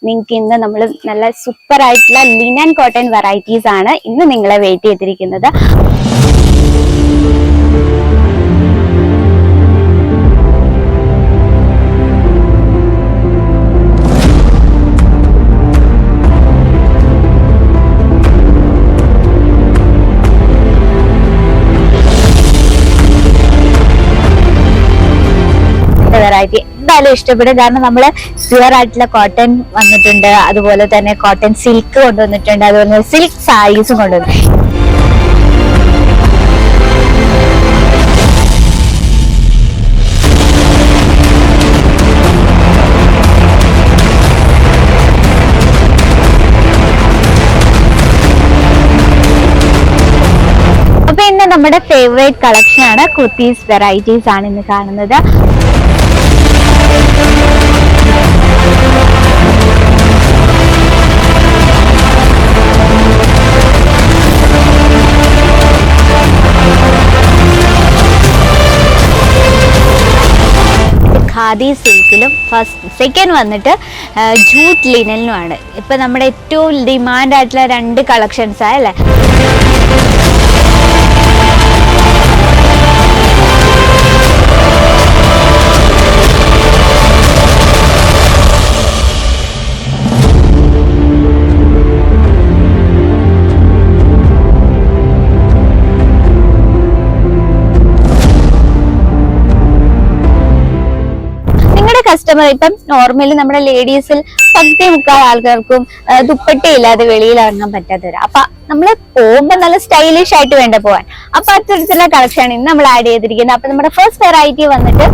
നിങ്ങൾക്ക് ഇന്ന് നമ്മൾ നല്ല സൂപ്പർ ആയിട്ടുള്ള ലിനൻ കോട്ടൺ വെറൈറ്റീസ് ആണ് ഇന്ന് നിങ്ങളെ വെയിറ്റ് ചെയ്തിരിക്കുന്നത്. വെറൈറ്റി എന്തായാലും ഇഷ്ടപ്പെടും. കാരണം നമ്മള് പ്യുവർ ആയിട്ടുള്ള കോട്ടൺ വന്നിട്ടുണ്ട്, അതുപോലെ തന്നെ കോട്ടൺ സിൽക്ക് കൊണ്ടുവന്നിട്ടുണ്ട്, അതുപോലെ സിൽക്ക് സാരീസും കൊണ്ടുവന്നിട്ടുണ്ട്. അപ്പൊ ഇന്ന് നമ്മുടെ ഫേവറേറ്റ് കളക്ഷൻ ആണ്, കുർത്തീസ് വെറൈറ്റീസ് ആണ് ഇന്ന് കാണുന്നത്. ഖാദി സിൽക്കിലും സെക്കൻഡ് വന്നിട്ട് ജൂട്ട് ലിനലിനുമാണ്. ഇപ്പൊ നമ്മുടെ ഏറ്റവും ഡിമാൻഡ് ആയിട്ടുള്ള രണ്ട് കളക്ഷൻസ് ആയല്ലേ. കസ്റ്റമർ ഇപ്പം നോർമലി നമ്മുടെ ലേഡീസിൽ 10-മുക്കാൽ ആൾക്കാർക്കും ദുപ്പട്ടയില്ലാതെ വെളിയിൽ ഇറങ്ങാൻ പറ്റാത്തവരാ. അപ്പൊ നമ്മള് പോകുമ്പോ നല്ല സ്റ്റൈലിഷ് ആയിട്ട് വേണ്ട പോവാൻ. അപ്പൊ അത്തരത്തിലുള്ള കളക്ഷൻ ഇന്ന് നമ്മൾ ആഡ് ചെയ്തിരിക്കുന്നത്. അപ്പൊ നമ്മുടെ ഫസ്റ്റ് വെറൈറ്റി വന്നിട്ട്